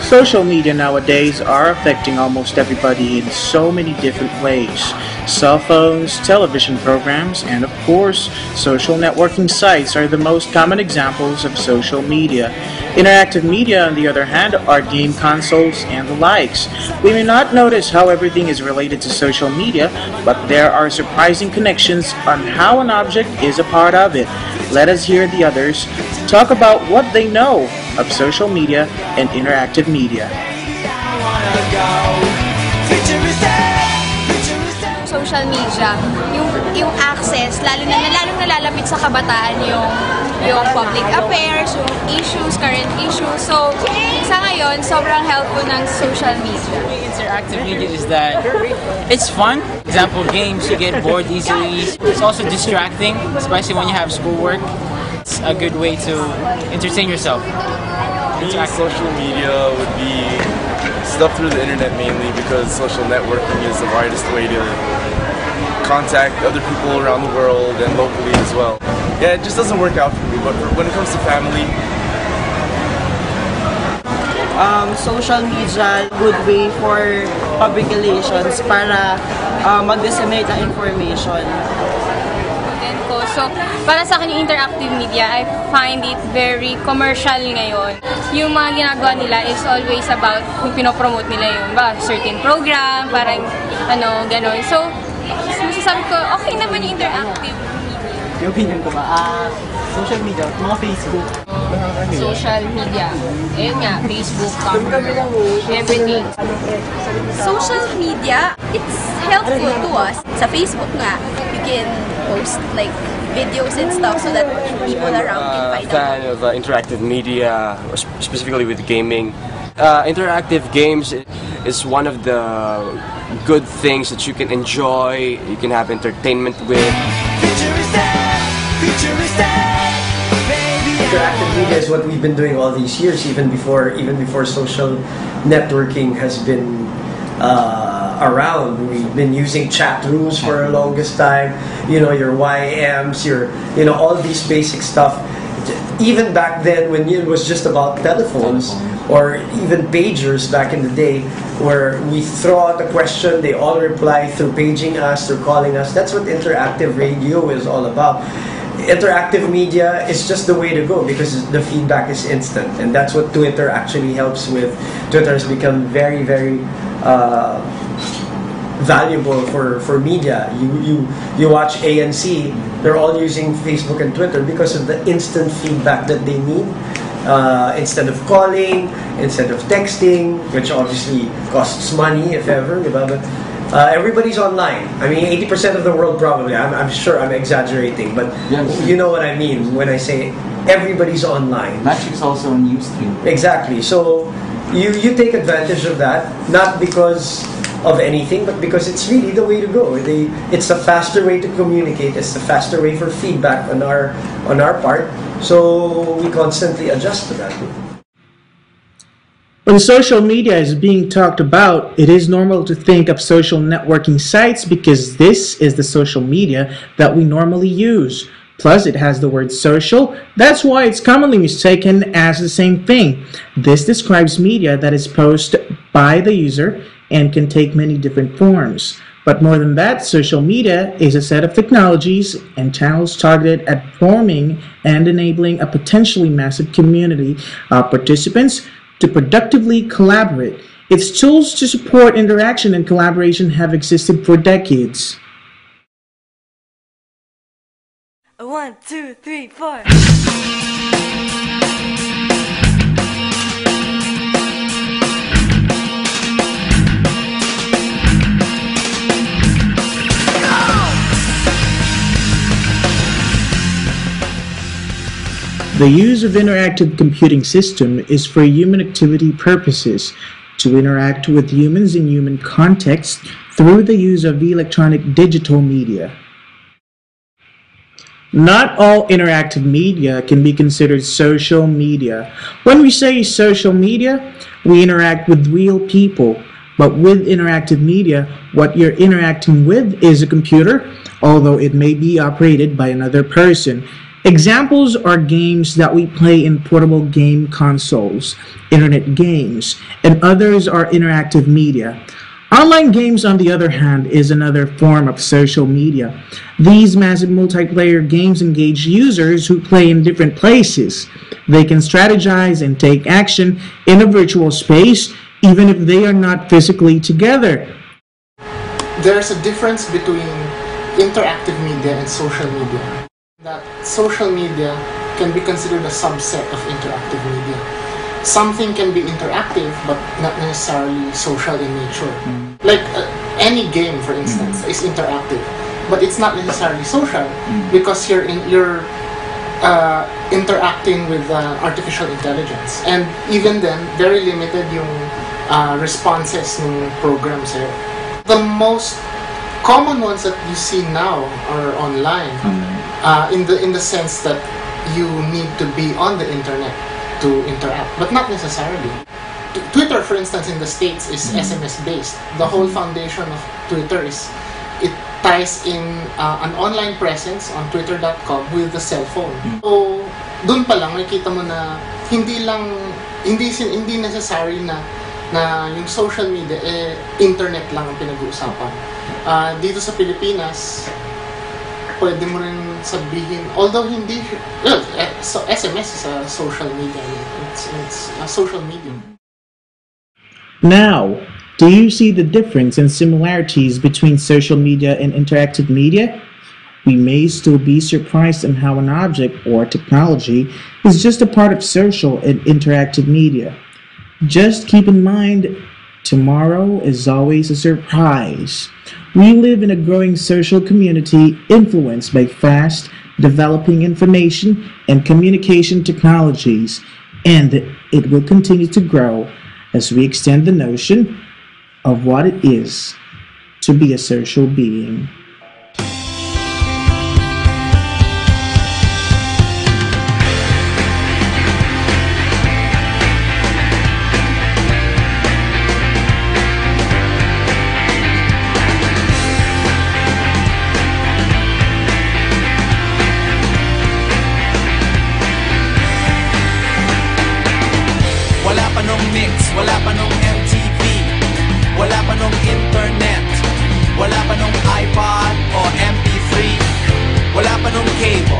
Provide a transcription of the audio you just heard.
Social media nowadays are affecting almost everybody in so many different ways. Cell phones, television programs, and of course, social networking sites are the most common examples of social media. Interactive media, on the other hand, are game consoles and the likes. We may not notice how everything is related to social media, but there are surprising connections on how an object is a part of it. Let us hear the others talk about what they know of social media and interactive media. Social media, yung access, lalong nalalapit sa kabataan yung public affairs, yung issues, current issues. So, sa ngayon, sobrang helpful ng social media. Interactive media is that it's fun. Example, games, you get bored easily. It's also distracting, especially when you have schoolwork. It's a good way to entertain yourself. Social media would be stuff through the internet mainly, because social networking is the widest way to contact other people around the world and locally as well. Yeah, it just doesn't work out for me, but when it comes to family, social media, good way for public relations para mag-disseminate ang information. So, para sa akin yung interactive media, I find it very commercial ngayon. Yung mga ginagawa nila is always about kung pinopromote nila yung certain program, parang gano'n. So, masasabi ko, okay naman yung interactive media. Yung opinion ko ba? Social media, mga Facebook. Social media. Ayun nga, Facebook, everything. Social media, it's helpful to us. Sa Facebook nga, you can post like videos and stuff so that people around can find out. Fan of interactive media, specifically with gaming. Interactive games is one of the good things that you can enjoy, you can have entertainment with. Interactive media is what we've been doing all these years, even before social networking has been around. We've been using chat rooms for the longest time. You know, your YMs, all these basic stuff. Even back then, when it was just about telephones or even pagers back in the day, where we throw out a question, they all reply through paging us, through calling us. That's what interactive radio is all about. Interactive media is just the way to go because the feedback is instant, and that's what Twitter actually helps with. Twitter has become very, very valuable for media. You watch ANC, they're all using Facebook and Twitter because of the instant feedback that they need. Instead of calling, instead of texting, which obviously costs money if ever, but everybody's online. I mean, 80% of the world probably. I'm sure I'm exaggerating, but you know what I mean when I say everybody's online. Magic is also a news stream. Exactly. So you take advantage of that, not because of anything, but because it's really the way to go. It's a faster way to communicate. It's a faster way for feedback on our part. So we constantly adjust to that. When social media is being talked about, it is normal to think of social networking sites because this is the social media that we normally use. Plus, it has the word social. That's why it's commonly mistaken as the same thing. This describes media that is posted by the user and can take many different forms. But more than that, social media is a set of technologies and channels targeted at forming and enabling a potentially massive community of participants to productively collaborate. Its tools to support interaction and collaboration have existed for decades. 1, 2, 3, 4. The use of interactive computing system is for human activity purposes, to interact with humans in human context through the use of electronic digital media. Not all interactive media can be considered social media. When we say social media, we interact with real people. But with interactive media, what you're interacting with is a computer, although it may be operated by another person. Examples are games that we play in portable game consoles, internet games, and others are interactive media. Online games, on the other hand, is another form of social media. These massive multiplayer games engage users who play in different places. They can strategize and take action in a virtual space, even if they are not physically together. There's a difference between interactive media and social media. That social media can be considered a subset of interactive media. Something can be interactive but not necessarily social in nature. Like any game, for instance, is interactive, but it's not necessarily social because you're interacting with artificial intelligence, and even then, very limited yung responses ng programs. The most common ones that you see now are online, in the sense that you need to be on the internet to interact, but not necessarily. Twitter, for instance, in the States is SMS based. The whole foundation of Twitter is it ties in an online presence on twitter.com with the cell phone. So, dun pa lang nakita mo na hindi necessary na yung social media internet lang ang pinag-uusapan. Dito sa Pilipinas, pwede mo rin sabihin, although hindi, so SMS is a social media. It's a social medium. Now, do you see the difference and similarities between social media and interactive media? We may still be surprised in how an object or technology is just a part of social and interactive media. Just keep in mind, tomorrow is always a surprise. We live in a growing social community influenced by fast developing information and communication technologies, and it will continue to grow as we extend the notion of what it is to be a social being. Wala pa nung mix, wala pa nung MTV, wala pa nung internet, wala pa nung iPod o MP3, wala pa nung cable,